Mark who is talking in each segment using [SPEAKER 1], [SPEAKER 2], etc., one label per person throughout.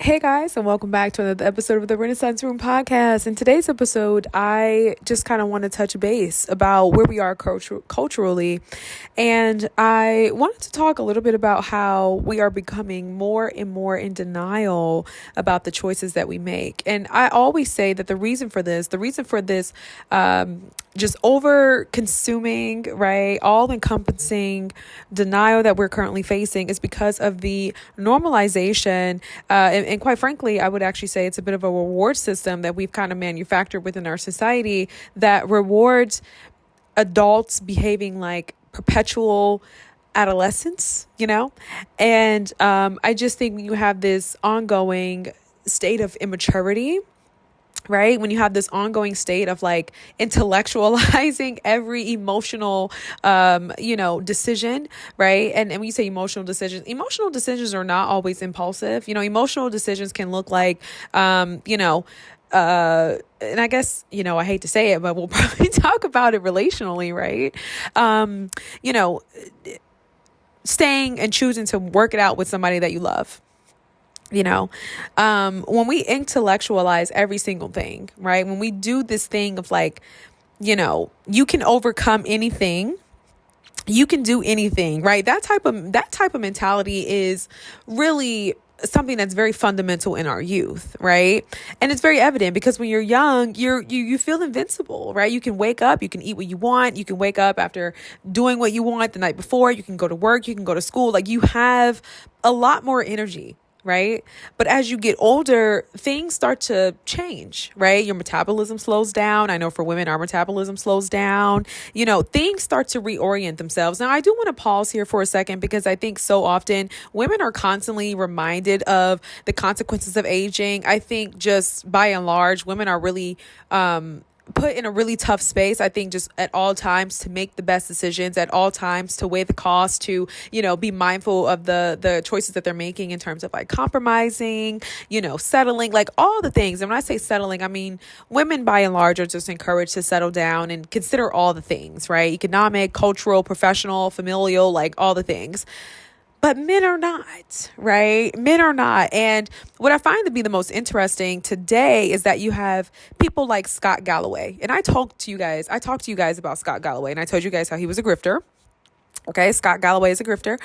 [SPEAKER 1] Hey guys, and welcome back to another episode of the Renaissance Room podcast. In today's episode, I just kind of want to touch base about where we are culturally. And I wanted to talk a little bit about how we are becoming more and more in denial about the choices that we make. And I always say that the reason for this, just over consuming, right, all encompassing denial that we're currently facing is because of the normalization. And quite frankly, I would actually say it's a bit of a reward system that we've kind of manufactured within our society that rewards adults behaving like perpetual adolescents, and I just think you have this ongoing state of immaturity, right? When you have this ongoing state of like intellectualizing every emotional, decision, right? And when you say emotional decisions are not always impulsive. Emotional decisions can look like, and I guess, I hate to say it, but we'll probably talk about it relationally, right? Staying and choosing to work it out with somebody that you love. When we intellectualize every single thing, right? When we do this thing of like, you can overcome anything, you can do anything, right? That type of mentality is really something that's very fundamental in our youth, right? And it's very evident because when you're young, you feel invincible, right? You can wake up, you can eat what you want, you can wake up after doing what you want the night before, you can go to work, you can go to school, like you have a lot more energy, right? But as you get older, things start to change, right? Your metabolism slows down. I know for women, our metabolism slows down. Things start to reorient themselves. Now, I do want to pause here for a second because I think so often women are constantly reminded of the consequences of aging. I think just by and large, women are really, put in a really tough space, I think, just at all times to make the best decisions, at all times to weigh the cost, to, be mindful of the choices that they're making in terms of like compromising, settling, like all the things. And when I say settling, I mean, women by and large are just encouraged to settle down and consider all the things, right? Economic, cultural, professional, familial, like all the things. But men are not, right? Men are not. And what I find to be the most interesting today is that you have people like Scott Galloway. And I talked to you guys about Scott Galloway, and I told you guys how he was a grifter. Okay, Scott Galloway is a grifter.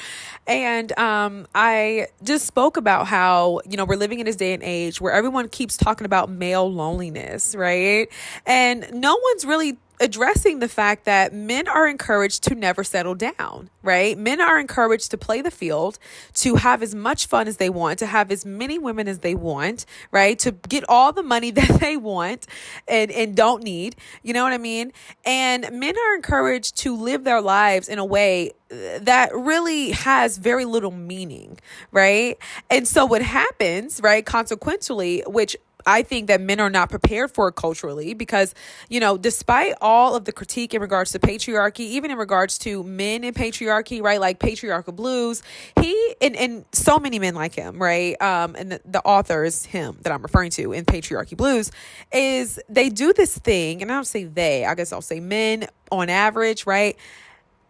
[SPEAKER 1] And I just spoke about how, we're living in this day and age where everyone keeps talking about male loneliness, right? And no one's really addressing the fact that men are encouraged to never settle down, right? Men are encouraged to play the field, to have as much fun as they want, to have as many women as they want, right? To get all the money that they want and don't need, you know what I mean? And men are encouraged to live their lives in a way that really has very little meaning, right? And so what happens, right, consequentially, which I think that men are not prepared for it culturally because, despite all of the critique in regards to patriarchy, even in regards to men in patriarchy, right? Like patriarchal blues, he and so many men like him, right? And the author is him that I'm referring to in Patriarchy Blues, is they do this thing, and I don't say they, I guess I'll say men on average, right?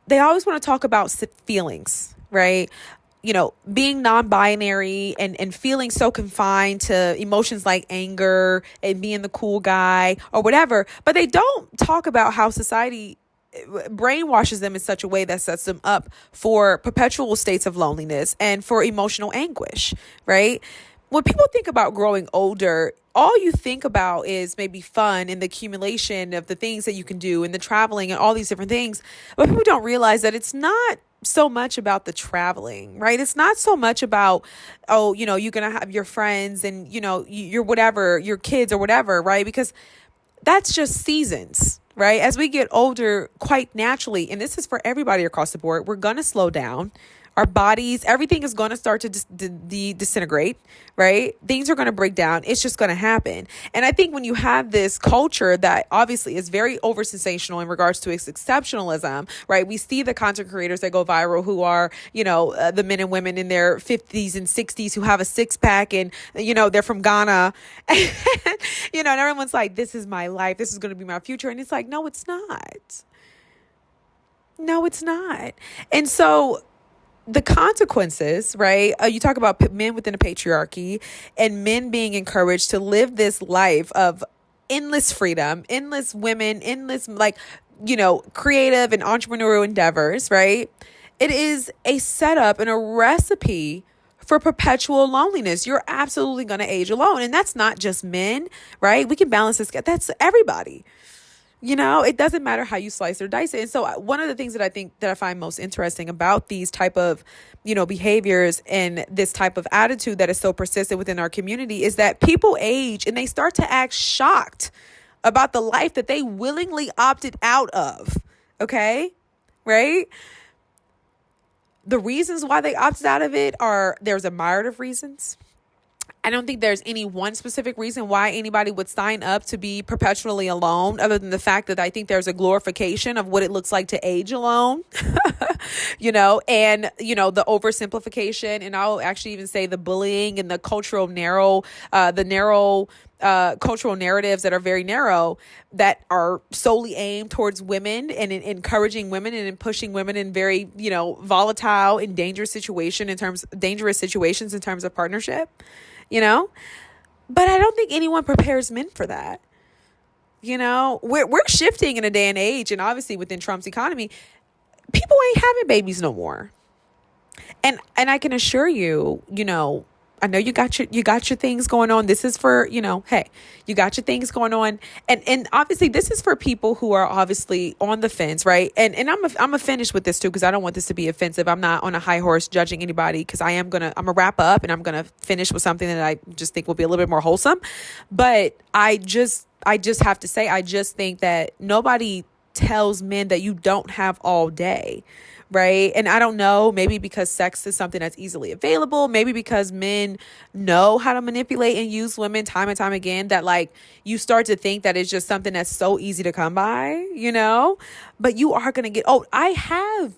[SPEAKER 1] They always want to talk about feelings, right? Being non-binary and feeling so confined to emotions like anger and being the cool guy or whatever. But they don't talk about how society brainwashes them in such a way that sets them up for perpetual states of loneliness and for emotional anguish, right? When people think about growing older, all you think about is maybe fun and the accumulation of the things that you can do and the traveling and all these different things. But people don't realize that it's not so much about the traveling, right? It's not so much about, you're going to have your friends and, your whatever, your kids or whatever, right? Because that's just seasons, right? As we get older, quite naturally, and this is for everybody across the board, we're going to slow down. Our bodies, everything is going to start to disintegrate, right? Things are going to break down. It's just going to happen. And I think when you have this culture that obviously is very over sensational in regards to its exceptionalism, right? We see the content creators that go viral who are, the men and women in their 50s and 60s who have a six pack and, they're from Ghana, and everyone's like, this is my life. This is going to be my future. And it's like, no, it's not. No, it's not. And so the consequences, right? You talk about men within a patriarchy and men being encouraged to live this life of endless freedom, endless women, endless, like, creative and entrepreneurial endeavors, right? It is a setup and a recipe for perpetual loneliness. You're absolutely going to age alone. And that's not just men, right? We can balance this. That's everybody. It doesn't matter how you slice or dice it. And so one of the things that I find most interesting about these type of, behaviors and this type of attitude that is so persistent within our community is that people age and they start to act shocked about the life that they willingly opted out of. Okay. Right. The reasons why they opted out of it there's a myriad of reasons. I don't think there's any one specific reason why anybody would sign up to be perpetually alone, other than the fact that I think there's a glorification of what it looks like to age alone, and, the oversimplification. And I'll actually even say the bullying and the cultural cultural narratives that are very narrow, that are solely aimed towards women and in encouraging women and in pushing women in very, volatile and dangerous situations in terms of partnership. But I don't think anyone prepares men for that. We're shifting in a day and age, and obviously within Trump's economy, people ain't having babies no more. And I can assure you, I know you got your things going on. This is for, hey, you got your things going on. And obviously this is for people who are obviously on the fence, right? And I'm finished with this too, because I don't want this to be offensive. I'm not on a high horse judging anybody, because I'm gonna wrap up and I'm gonna finish with something that I just think will be a little bit more wholesome. But I just have to say, I just think that nobody tells men that you don't have all day. Right. And I don't know, maybe because sex is something that's easily available, maybe because men know how to manipulate and use women time and time again, that like you start to think that it's just something that's so easy to come by, but you are going to get old. I have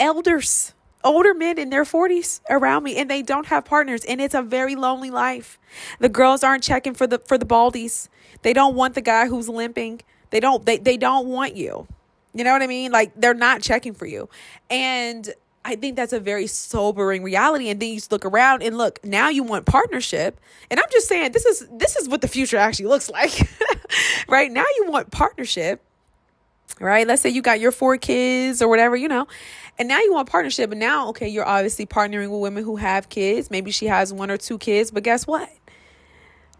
[SPEAKER 1] older men in their 40s around me, and they don't have partners, and it's a very lonely life. The girls aren't checking for the baldies. They don't want the guy who's limping. They don't want you. You know what I mean? Like, they're not checking for you. And I think that's a very sobering reality. And then you look around and look, now you want partnership. And I'm just saying, this is what the future actually looks like. Right now you want partnership, right? Let's say you got your 4 kids or whatever, and now you want partnership. And now, okay, you're obviously partnering with women who have kids. Maybe she has 1 or 2 kids, but guess what?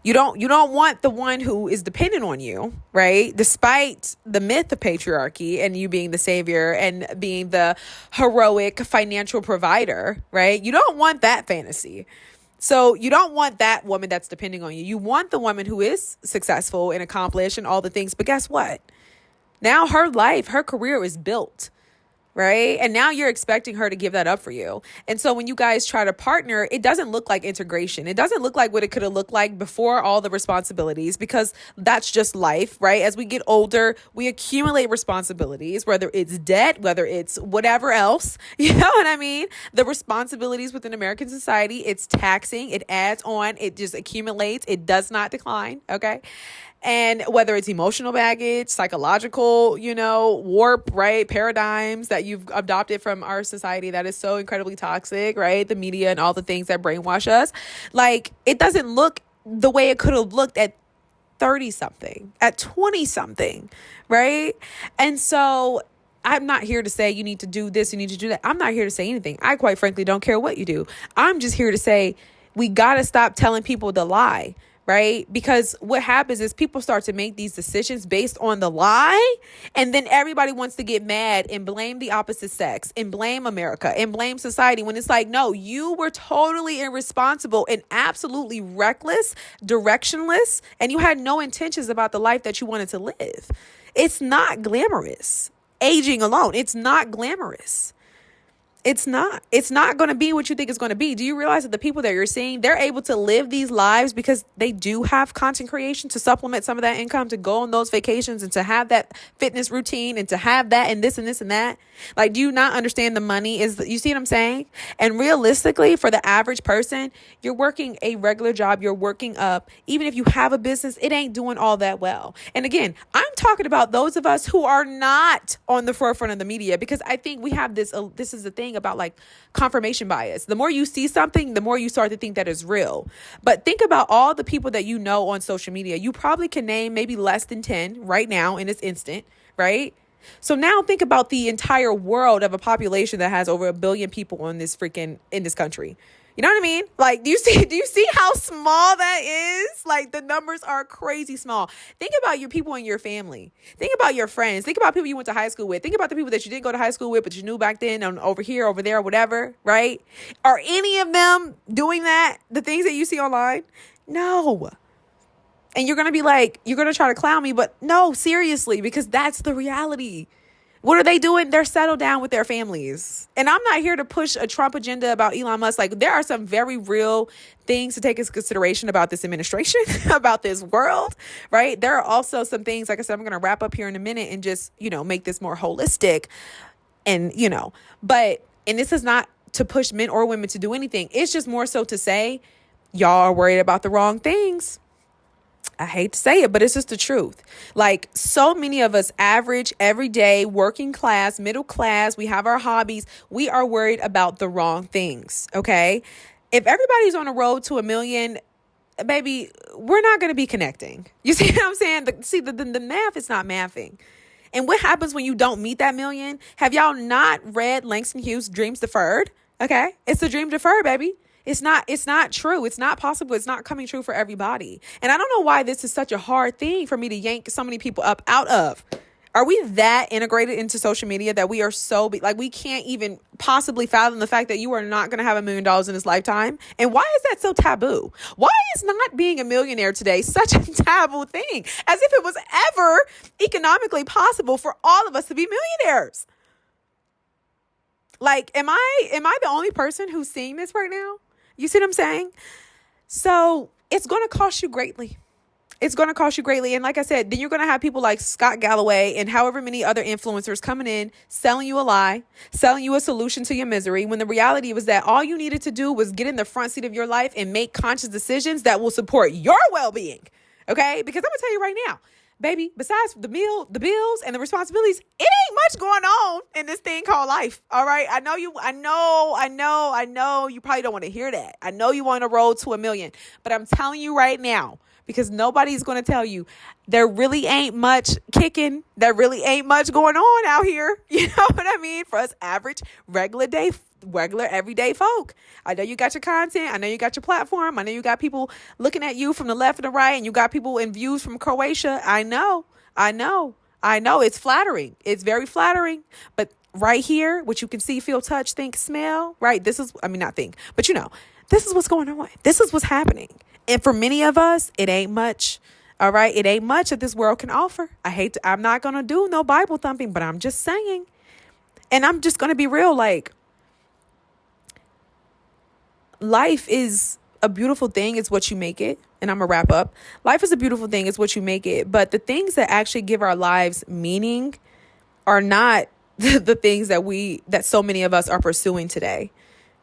[SPEAKER 1] You don't want the one who is dependent on you, right? Despite the myth of patriarchy and you being the savior and being the heroic financial provider, right? You don't want that fantasy. So you don't want that woman that's depending on you. You want the woman who is successful and accomplished and all the things. But guess what? Now her career is built. Right. And now you're expecting her to give that up for you. And so when you guys try to partner, it doesn't look like integration. It doesn't look like what it could have looked like before all the responsibilities, because that's just life. Right. As we get older, we accumulate responsibilities, whether it's debt, whether it's whatever else. You know what I mean? The responsibilities within American society, it's taxing. It adds on. It just accumulates. It does not decline. OK. And whether it's emotional baggage, psychological, warp, right, paradigms that you've adopted from our society that is so incredibly toxic, right? The media and all the things that brainwash us. Like, it doesn't look the way it could have looked at 30 something, at 20 something, right? And so I'm not here to say you need to do this, you need to do that. I'm not here to say anything. I quite frankly don't care what you do. I'm just here to say we got to stop telling people the lie. Right? Because what happens is people start to make these decisions based on the lie. And then everybody wants to get mad and blame the opposite sex and blame America and blame society, when it's like, no, you were totally irresponsible and absolutely reckless, directionless, and you had no intentions about the life that you wanted to live. It's not glamorous. Aging alone, it's not glamorous. It's not going to be what you think it's going to be. Do you realize that the people that you're seeing, they're able to live these lives because they do have content creation to supplement some of that income, to go on those vacations and to have that fitness routine and to have that and this and this and that? Like, do you not understand the money you see what I'm saying? And realistically, for the average person, you're working a regular job, you're working up. Even if you have a business, it ain't doing all that well. And again, I'm talking about those of us who are not on the forefront of the media, because I think we have this, this is the thing about like confirmation bias. The more you see something, the more you start to think that is real. But think about all the people that you know on social media. You probably can name maybe less than 10 right now in this instant, right? So now think about the entire world of a population that has over 1 billion people on this in this country. You know what I mean? Like, do you see how small that is? Like, the numbers are crazy small. Think about your people in your family. Think about your friends. Think about people you went to high school with. Think about the people that you didn't go to high school with, but you knew back then, and over here, over there, whatever, right? Are any of them doing that? The things that you see online? No. And you're going to be like, you're going to try to clown me, but no, seriously, because that's the reality. What are they doing? They're settled down with their families. And I'm not here to push a Trump agenda about Elon Musk. Like, there are some very real things to take into consideration about this administration, about this world, right? There are also some things, like I said, I'm going to wrap up here in a minute and just, make this more holistic and, and this is not to push men or women to do anything. It's just more so to say, y'all are worried about the wrong things. I hate to say it, but it's just the truth. Like, so many of us average, everyday, working class, middle class, we have our hobbies. We are worried about the wrong things. Okay. If everybody's on a road to 1 million, baby, we're not going to be connecting. You see what I'm saying? The math is not mathing. And what happens when you don't meet that million? Have y'all not read Langston Hughes' Dreams Deferred? Okay. It's a dream deferred, baby. It's not true. It's not possible. It's not coming true for everybody. And I don't know why this is such a hard thing for me to yank so many people up out of. Are we that integrated into social media that we are so like we can't even possibly fathom the fact that you are not going to have $1 million in this lifetime? And why is that so taboo? Why is not being a millionaire today such a taboo thing? As if it was ever economically possible for all of us to be millionaires. Like, am I the only person who's seeing this right now? You see what I'm saying? So it's going to cost you greatly. It's going to cost you greatly. And like I said, then you're going to have people like Scott Galloway and however many other influencers coming in, selling you a lie, selling you a solution to your misery, when the reality was that all you needed to do was get in the front seat of your life and make conscious decisions that will support your well-being. Okay? Because I'm going to tell you right now, baby, besides the bills and the responsibilities, it ain't much going on in this thing called life. All right. I know you probably don't want to hear that. I know you want to roll to 1 million, but I'm telling you right now, because nobody's going to tell you, there really ain't much kicking. There really ain't much going on out here. You know what I mean? For us average, regular, everyday folk. I know you got your content. I know you got your platform. I know you got people looking at you from the left and the right, and you got people in views from Croatia. I know. It's flattering. It's very flattering. But right here, what you can see, feel, touch, think, smell, right? This is what's going on. This is what's happening. And for many of us, it ain't much. All right. It ain't much that this world can offer. I'm not going to do no Bible thumping, but I'm just saying, and I'm just going to be real. Like, life is a beautiful thing. It's what you make it. And I'm going to wrap up. Life is a beautiful thing. It's what you make it. But the things that actually give our lives meaning are not the things that so many of us are pursuing today.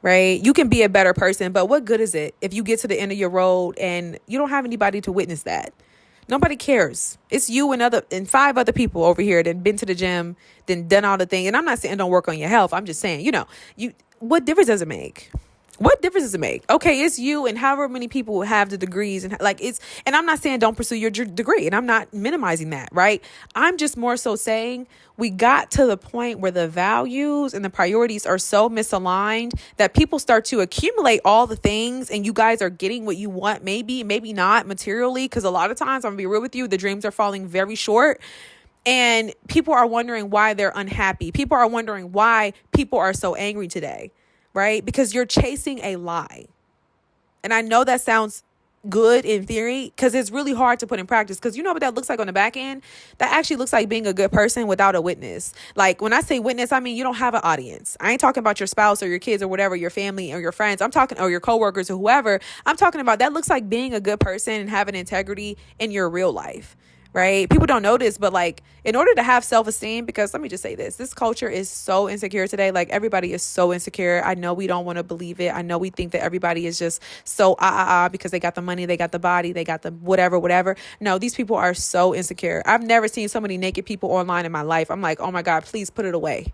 [SPEAKER 1] Right? You can be a better person, but what good is it if you get to the end of your road and you don't have anybody to witness that? Nobody cares. It's you and 5 other people over here that been to the gym, then done all the things. And I'm not saying don't work on your health. I'm just saying, what difference does it make? What difference does it make? Okay, it's you and however many people have the degrees and and I'm not saying don't pursue your degree, and I'm not minimizing that, right? I'm just more so saying we got to the point where the values and the priorities are so misaligned that people start to accumulate all the things, and you guys are getting what you want, maybe not materially, because a lot of times, I'm gonna be real with you, the dreams are falling very short. And people are wondering why they're unhappy. People are wondering why people are so angry today. Right? Because you're chasing a lie. And I know that sounds good in theory because it's really hard to put in practice, because you know what that looks like on the back end? That actually looks like being a good person without a witness. Like, when I say witness, I mean you don't have an audience. I ain't talking about your spouse or your kids or whatever, your family or your friends. Or your coworkers or whoever. I'm talking about that looks like being a good person and having integrity in your real life. right? People don't know this, but like in order to have self-esteem, because let me just say this culture is so insecure today. Like everybody is so insecure. I know we don't want to believe it. I know we think that everybody is just so because they got the money, they got the body, they got the whatever. No, these people are so insecure. I've never seen so many naked people online in my life. I'm like, oh my God, please put it away.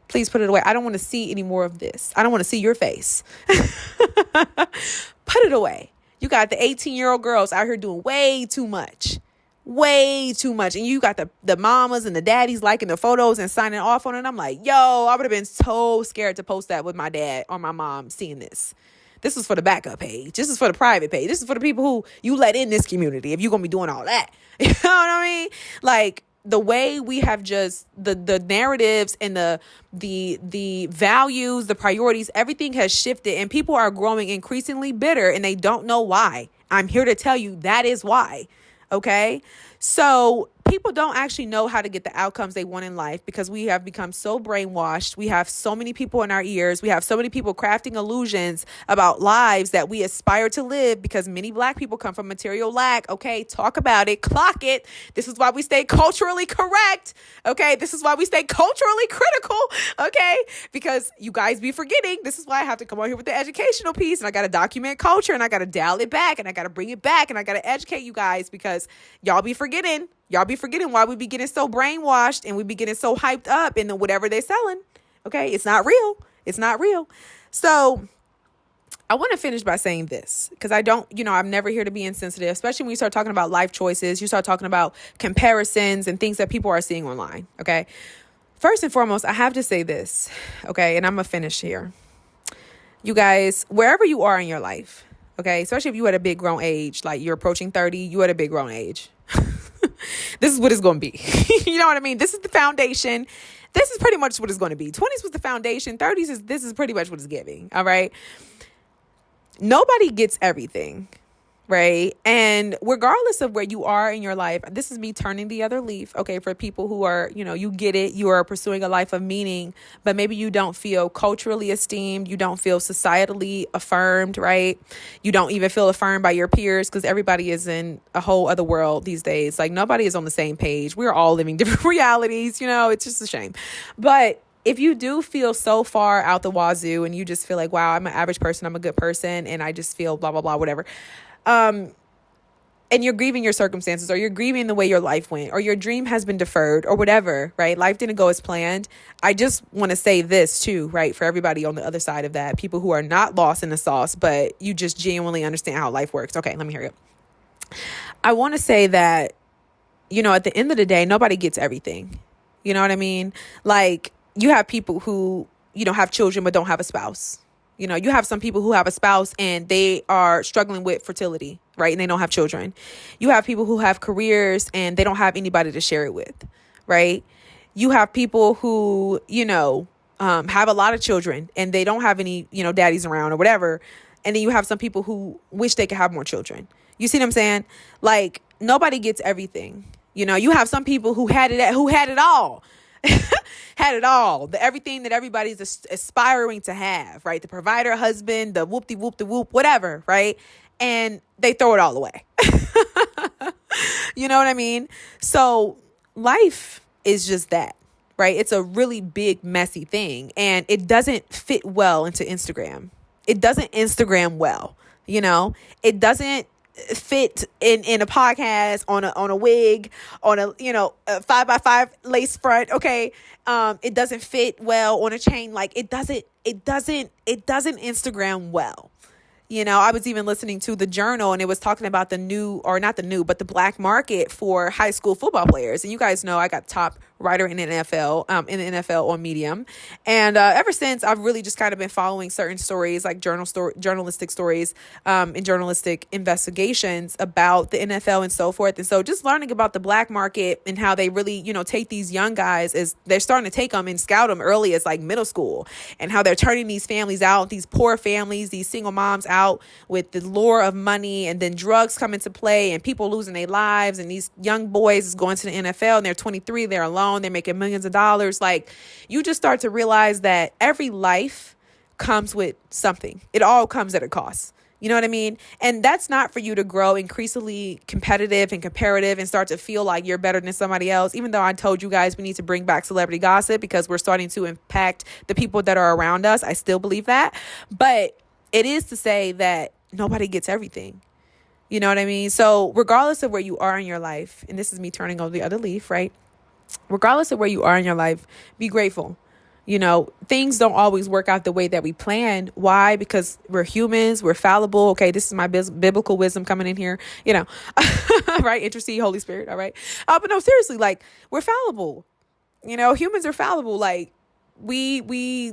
[SPEAKER 1] Please put it away. I don't want to see any more of this. I don't want to see your face. Put it away. You got the 18-year-old girls out here doing way too much. Way too much. And you got the mamas and the daddies liking the photos and signing off on it. I'm like, yo, I would have been so scared to post that with my dad or my mom seeing this. This is for the backup page. This is for the private page. This is for the people who you let in this community if you're going to be doing all that. You know what I mean? Like, the way we have just the narratives and the values, the priorities, everything has shifted and people are growing increasingly bitter and they don't know why. I'm here to tell you that is why. Okay. So people don't actually know how to get the outcomes they want in life because we have become so brainwashed. We have so many people in our ears. We have so many people crafting illusions about lives that we aspire to live because many Black people come from material lack. Okay. Talk about it. Clock it. This is why we stay culturally correct. Okay. This is why we stay culturally critical. Okay. Because you guys be forgetting. This is why I have to come on here with the educational piece and I got to document culture and I got to dial it back and I got to bring it back and I got to educate you guys because y'all be forgetting. Y'all be forgetting why we be getting so brainwashed and we be getting so hyped up in whatever they're selling. Okay. It's not real. It's not real. So I want to finish by saying this because I'm never here to be insensitive, especially when you start talking about life choices. You start talking about comparisons and things that people are seeing online. Okay. First and foremost, I have to say this. Okay. And I'm going to finish here. You guys, wherever you are in your life, okay, especially if you at a big grown age, like you're approaching 30, you at a big grown age. This is what it's going to be. You know what I mean? This is the foundation. This is pretty much what it's going to be. 20s was the foundation. 30s this is pretty much what it's giving. All right. Nobody gets everything. Right. And regardless of where you are in your life, this is me turning the other leaf. OK, for people who are, you get it. You are pursuing a life of meaning, but maybe you don't feel culturally esteemed. You don't feel societally affirmed. Right. You don't even feel affirmed by your peers because everybody is in a whole other world these days. Like nobody is on the same page. We're all living different realities. It's just a shame. But if you do feel so far out the wazoo and you just feel like, wow, I'm an average person. I'm a good person. And I just feel blah, blah, blah, whatever. And you're grieving your circumstances or you're grieving the way your life went or your dream has been deferred or whatever, right? Life didn't go as planned. I just want to say this too, right? For everybody on the other side of that, people who are not lost in the sauce, but you just genuinely understand how life works. Okay, let me hear it. I want to say that, at the end of the day, nobody gets everything. You know what I mean? Like you have people who, have children, but don't have a spouse. You have some people who have a spouse and they are struggling with fertility, right? And they don't have children. You have people who have careers and they don't have anybody to share it with, right? You have people who, have a lot of children and they don't have any, daddies around or whatever. And then you have some people who wish they could have more children. You see what I'm saying? Like nobody gets everything. You have some people who had it all. Had it all, everything that everybody's aspiring to have, right? The provider, husband, the whoop-de-whoop, whatever, right? And they throw it all away. You know what I mean? So life is just that, right? It's a really big, messy thing. And it doesn't fit well into Instagram. It doesn't Instagram well, it doesn't fit in a podcast on a wig on a 5x5 lace front. Okay. It doesn't fit well on a chain. Like it doesn't Instagram well. I was even listening to the Journal and it was talking about the black market for high school football players. And you guys know I got top writer in the NFL on Medium. And ever since I've really just kind of been following certain stories like journalistic stories and journalistic investigations about the NFL and so forth. And so just learning about the black market and how they really, take these young guys as they're starting to take them and scout them early as like middle school and how they're turning these families out, these poor families, these single moms out with the lure of money and then drugs come into play and people losing their lives. And these young boys is going to the NFL and they're 23, they're alone. They're making millions of dollars. Like you just start to realize that every life comes with something. It all comes at a cost. You know what I mean? And that's not for you to grow increasingly competitive and comparative and start to feel like you're better than somebody else. Even though I told you guys we need to bring back celebrity gossip because we're starting to impact the people that are around us. I still believe that. But it is to say that nobody gets everything. You know what I mean? So regardless of where you are in your life, and this is me turning over the other leaf, right? Regardless of where you are in your life, be grateful. You know, things don't always work out the way that we planned. Why? Because we're humans, we're fallible. Okay, this is my biblical wisdom coming in here, you know, right? Intercede, Holy Spirit, all right? But no, seriously, like, we're fallible. You know, humans are fallible. Like, we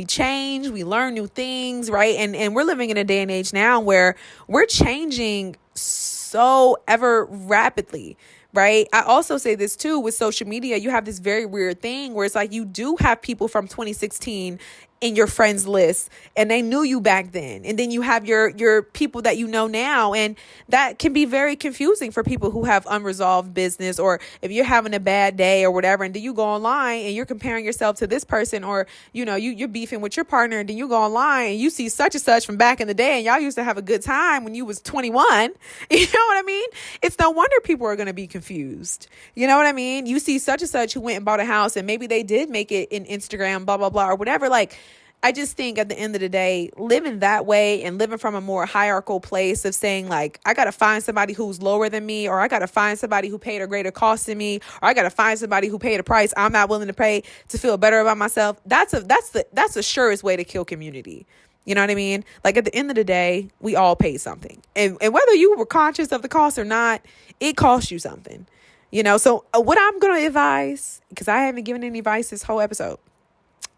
[SPEAKER 1] change, we learn new things, right? And we're living in a day and age now where we're changing so ever rapidly. Right. I also say this, too, with social media. You have this very weird thing where it's like you do have people from 2016 in your friends list and they knew you back then. And then you have your people that you know now. And that can be very confusing for people who have unresolved business, or if you're having a bad day or whatever. And then you go online and you're comparing yourself to this person, or, you know, you're beefing with your partner, and then you go online and you see such and such from back in the day. And y'all used to have a good time when you was 21. You know what I mean? It's no wonder people are going to be confused. You know what I mean? You see such and such who went and bought a house and maybe they did make it in Instagram, blah, blah, blah, or whatever. Like, I just think at the end of the day, living that way and living from a more hierarchical place of saying, like, I got to find somebody who's lower than me, or I got to find somebody who paid a greater cost than me, or I got to find somebody who paid a price I'm not willing to pay to feel better about myself. That's the surest way to kill community. You know what I mean? Like, at the end of the day, we all pay something. And whether you were conscious of the cost or not, it costs you something. You know, so what I'm going to advise, because I haven't given any advice this whole episode,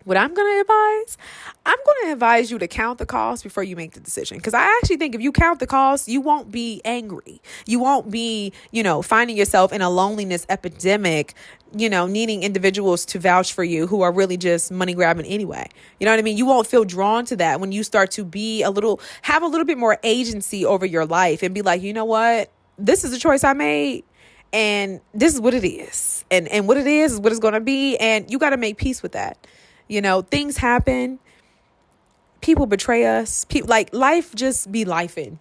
[SPEAKER 1] what I'm going to advise you to count the cost before you make the decision. Because I actually think if you count the cost, you won't be angry. You won't be, you know, finding yourself in a loneliness epidemic, you know, needing individuals to vouch for you who are really just money grabbing anyway. You know what I mean? You won't feel drawn to that when you start to have a little bit more agency over your life and be like, you know what? This is a choice I made. And this is what it is. And what it is what it's going to be. And you got to make peace with that. You know, things happen. People betray us. Like, life just be lifing.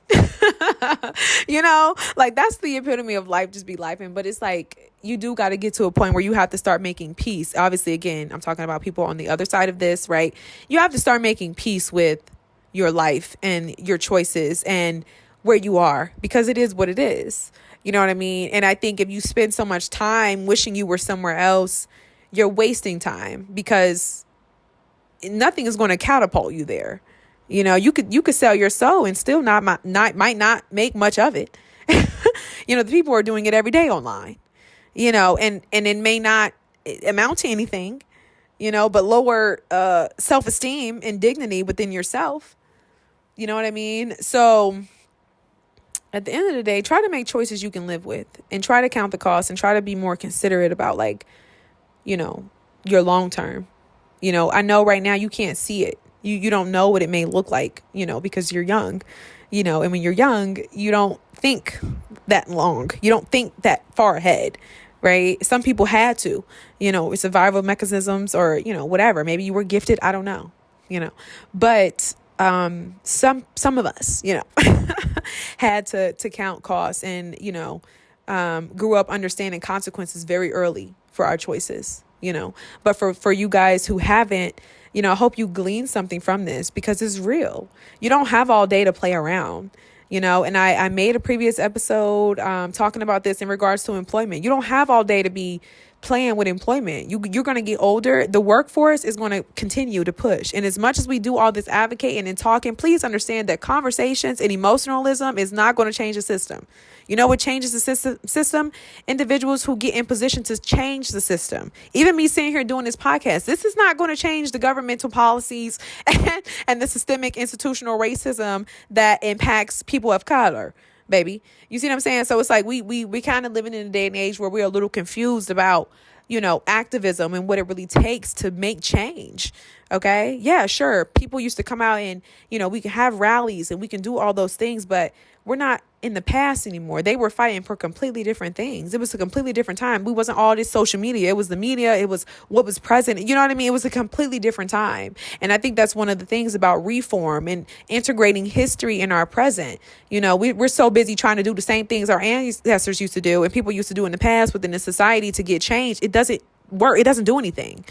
[SPEAKER 1] You know, like, that's the epitome of life, just be lifing. But it's like, you do got to get to a point where you have to start making peace. Obviously, again, I'm talking about people on the other side of this, right? You have to start making peace with your life and your choices and where you are, because it is what it is. You know what I mean? And I think if you spend so much time wishing you were somewhere else, you're wasting time, because nothing is going to catapult you there. You know, you could sell your soul and still might not make much of it. You know, the people are doing it every day online, you know, and it may not amount to anything, you know, but lower self-esteem and dignity within yourself. You know what I mean? So at the end of the day, try to make choices you can live with, and try to count the cost, and try to be more considerate about, like, you know, your long term. You know, I know right now you can't see it. You don't know what it may look like, you know, because you're young, you know, and when you're young, you don't think that long. You don't think that far ahead, right? Some people had to, you know, survival mechanisms, or, you know, whatever. Maybe you were gifted. I don't know, you know, but some of us, you know, had to count costs and, you know, grew up understanding consequences very early for our choices. You know, but for you guys who haven't, you know, I hope you glean something from this, because it's real. You don't have all day to play around, you know, and I made a previous episode talking about this in regards to employment. You don't have all day to be playing with employment. You're going to get older. The workforce is going to continue to push. And as much as we do all this advocating and talking, please understand that conversations and emotionalism is not going to change the system. You know what changes the system? Individuals who get in position to change the system. Even me sitting here doing this podcast, this is not going to change the governmental policies and the systemic institutional racism that impacts people of color, baby. You see what I'm saying? So it's like we kind of living in a day and age where we're a little confused about, you know, activism and what it really takes to make change. Okay. Yeah, sure. People used to come out and, you know, we can have rallies and we can do all those things, but we're not in the past anymore. They were fighting for completely different things. It was a completely different time. We wasn't all this social media. It was the media. It was what was present. You know what I mean? It was a completely different time. And I think that's one of the things about reform and integrating history in our present. You know, we're so busy trying to do the same things our ancestors used to do and people used to do in the past within the society to get change. It doesn't work. It doesn't do anything.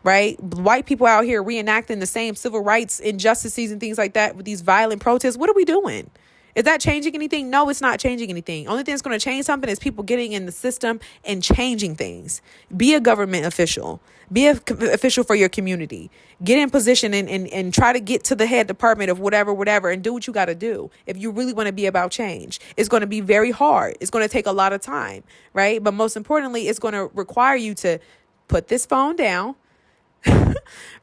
[SPEAKER 1] Right? White people out here reenacting the same civil rights injustices and things like that with these violent protests. What are we doing? Is that changing anything? No, it's not changing anything. Only thing that's going to change something is people getting in the system and changing things. Be a government official. Be an official for your community. Get in position and try to get to the head department of whatever, and do what you got to do. If you really want to be about change, it's going to be very hard. It's going to take a lot of time, right? But most importantly, it's going to require you to put this phone down,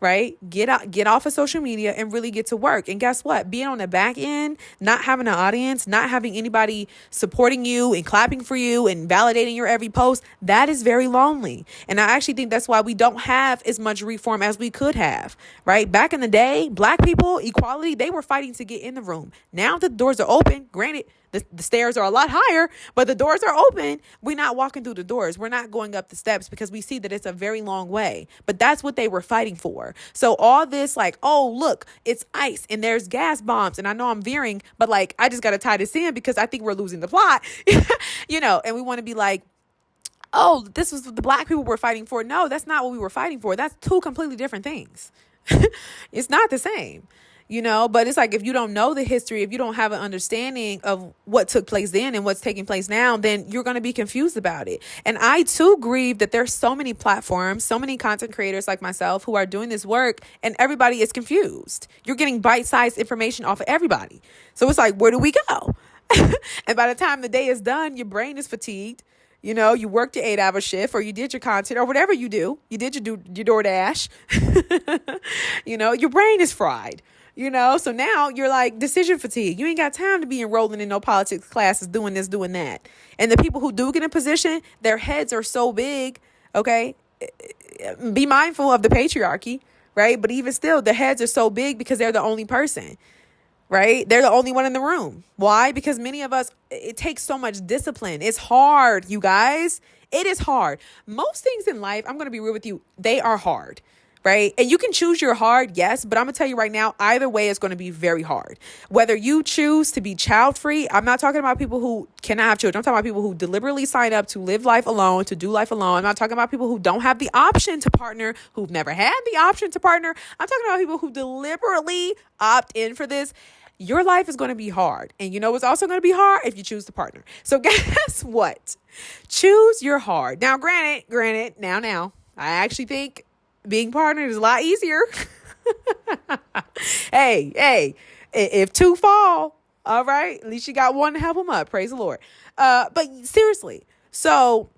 [SPEAKER 1] right? Get off of social media and really get to work. And guess what? Being on the back end, not having an audience, not having anybody supporting you and clapping for you and validating your every post, that is very lonely. And I actually think that's why we don't have as much reform as we could have, right? Back in the day, Black people, equality, they were fighting to get in the room. Now the doors are open. Granted, the stairs are a lot higher, but the doors are open. We're not walking through the doors. We're not going up the steps because we see that it's a very long way. But that's what they were fighting for. So all this like, oh, look, it's ICE and there's gas bombs. And I know I'm veering, but like, I just got to tie this in because I think we're losing the plot, you know, and we want to be like, oh, this was what the Black people were fighting for. No, that's not what we were fighting for. That's two completely different things. It's not the same. You know, but it's like if you don't know the history, if you don't have an understanding of what took place then and what's taking place now, then you're going to be confused about it. And I too grieve that there's so many platforms, so many content creators like myself who are doing this work and everybody is confused. You're getting bite-sized information off of everybody. So it's like, where do we go? And by the time the day is done, your brain is fatigued. You know, you worked your 8-hour shift or you did your content or whatever you do. You did your DoorDash. You know, your brain is fried. You know, so now you're like decision fatigue. You ain't got time to be enrolling in no politics classes, doing this, doing that. And the people who do get in position, their heads are so big. Okay. Be mindful of the patriarchy, right? But even still, the heads are so big because they're the only person, right? They're the only one in the room. Why? Because many of us, it takes so much discipline. It's hard, you guys. It is hard. Most things in life, I'm going to be real with you, they are hard. Right? And you can choose your hard, yes, but I'm going to tell you right now, either way, it's going to be very hard. Whether you choose to be child free, I'm not talking about people who cannot have children. I'm talking about people who deliberately sign up to live life alone, to do life alone. I'm not talking about people who don't have the option to partner, who've never had the option to partner. I'm talking about people who deliberately opt in for this. Your life is going to be hard. And you know what's also going to be hard? If you choose to partner. So guess what? Choose your hard. Now, granted, now, I actually think being partnered is a lot easier. Hey, if two fall, all right, at least you got one to help them up. Praise the Lord. But seriously, so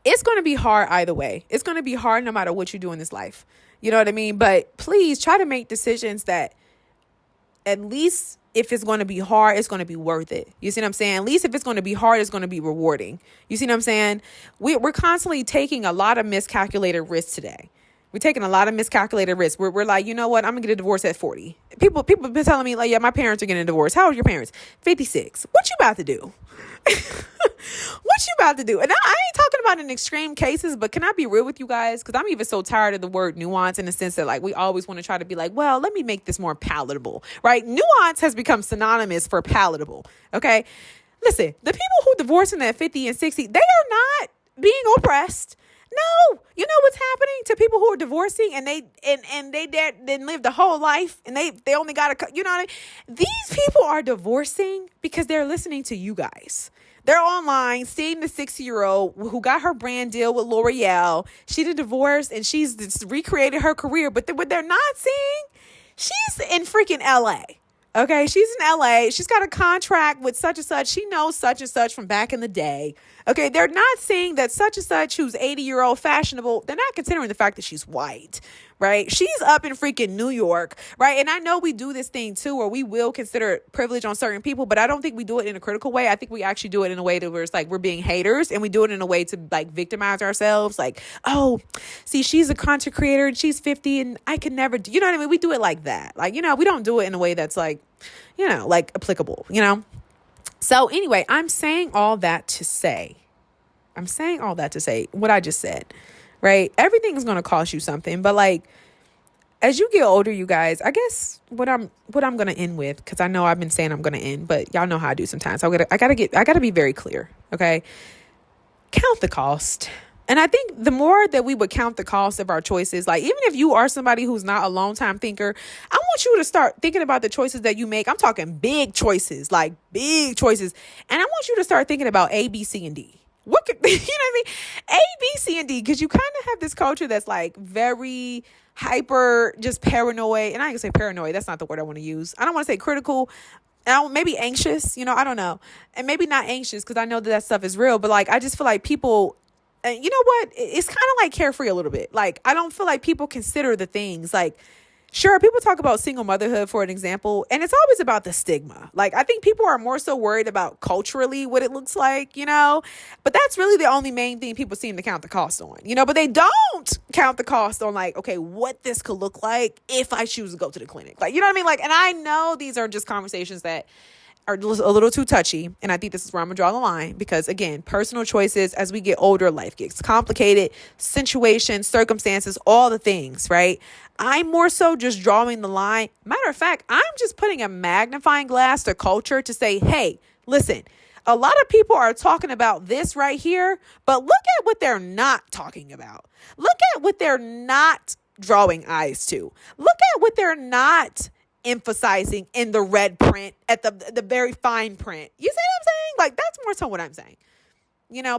[SPEAKER 1] it's going to be hard either way. It's going to be hard no matter what you do in this life. You know what I mean? But please try to make decisions that at least if it's going to be hard, it's going to be worth it. You see what I'm saying? At least if it's going to be hard, it's going to be rewarding. You see what I'm saying? We're constantly taking a lot of miscalculated risks today. We're taking a lot of miscalculated risks. We're like, you know what? I'm going to get a divorce at 40. People have been telling me like, yeah, my parents are getting a divorce. How old are your parents? 56. What you about to do? What you about to do? And I ain't talking about in extreme cases, but can I be real with you guys? Because I'm even so tired of the word nuance in the sense that like we always want to try to be like, well, let me make this more palatable, right? Nuance has become synonymous for palatable. Okay. Listen, the people who divorcing at 50 and 60, they are not being oppressed. No, you know what's happening to people who are divorcing and they didn't live the whole life and they only got you know what I mean? These people are divorcing because they're listening to you guys. They're online seeing the 60-year-old who got her brand deal with L'Oreal. She did divorce and she's recreated her career. But what they're not seeing, she's in freaking LA. Okay, she's in LA. She's got a contract with such and such. She knows such and such from back in the day. Okay, they're not seeing that such and such who's 80-year-old fashionable. They're not considering the fact that she's white, right? She's up in freaking New York, right? And I know we do this thing too, or we will consider privilege on certain people, but I don't think we do it in a critical way. I think we actually do it in a way that where it's like we're being haters, and we do it in a way to like victimize ourselves. Like, oh, see, she's a content creator and she's 50 and I could never do, you know what I mean? We do it like that. Like, you know, we don't do it in a way that's like, you know, like applicable, you know? So anyway, I'm saying all that to say what I just said, right? Everything is going to cost you something, but like, as you get older, you guys, I guess what I'm going to end with, because I know I've been saying I'm going to end, but y'all know how I do sometimes. So I gotta be very clear. Okay. Count the cost. And I think the more that we would count the cost of our choices, like even if you are somebody who's not a long time thinker, I want you to start thinking about the choices that you make. I'm talking big choices, like big choices. And I want you to start thinking about A, B, C, and D. What could, you know what I mean? A, B, C, and D, because you kind of have this culture that's like very hyper, just paranoid. And I ain't gonna say paranoid. That's not the word I want to use. I don't want to say critical. Maybe anxious, I don't know. And maybe not anxious, because I know that stuff is real. But like, I just feel like people, you know what? It's kind of like carefree a little bit. Like, I don't feel like people consider the things like, sure, people talk about single motherhood, for an example, and it's always about the stigma. Like, I think people are more so worried about culturally what it looks like, but that's really the only main thing people seem to count the cost on, but they don't count the cost on like, okay, what this could look like if I choose to go to the clinic. Like, you know what I mean? Like, and I know these are just conversations that are a little too touchy. And I think this is where I'm gonna draw the line, because again, personal choices, as we get older, life gets complicated, situations, circumstances, all the things, right? I'm more so just drawing the line. Matter of fact, I'm just putting a magnifying glass to culture to say, hey, listen, a lot of people are talking about this right here, but look at what they're not talking about. Look at what they're not drawing eyes to. Look at what they're not emphasizing in the red print, at the very fine print. You see what I'm saying? Like, that's more so what I'm saying.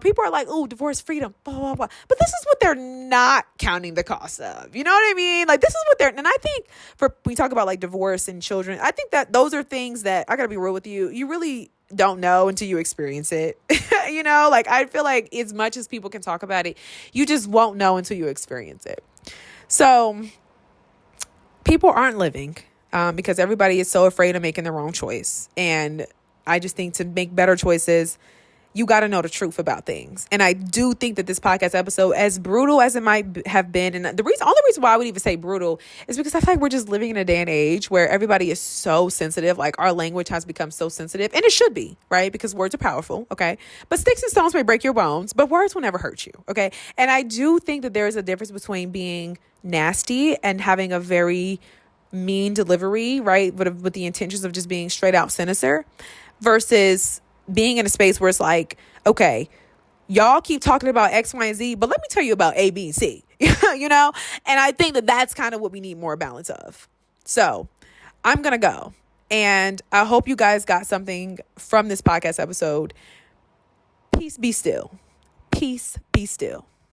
[SPEAKER 1] People are like, oh, divorce freedom, blah, blah, blah. But this is what they're not counting the cost of. You know what I mean? Like, this is what and I think when we talk about like divorce and children, I think that those are things that, I gotta be real with you, you really don't know until you experience it. Like, I feel like as much as people can talk about it, you just won't know until you experience it. So people aren't living. Because everybody is so afraid of making the wrong choice. And I just think to make better choices, you got to know the truth about things. And I do think that this podcast episode, as brutal as it might have been, and the only reason why I would even say brutal is because I feel like we're just living in a day and age where everybody is so sensitive. Like, our language has become so sensitive, and it should be, right? Because words are powerful. Okay. But sticks and stones may break your bones, but words will never hurt you. Okay. And I do think that there is a difference between being nasty and having a very mean delivery, right? With the intentions of just being straight out sinister, versus being in a space where it's like, okay, y'all keep talking about X, Y, and Z, but let me tell you about A, B, and C, And I think that that's kind of what we need more balance of. So I'm going to go, and I hope you guys got something from this podcast episode. Peace be still. Peace be still.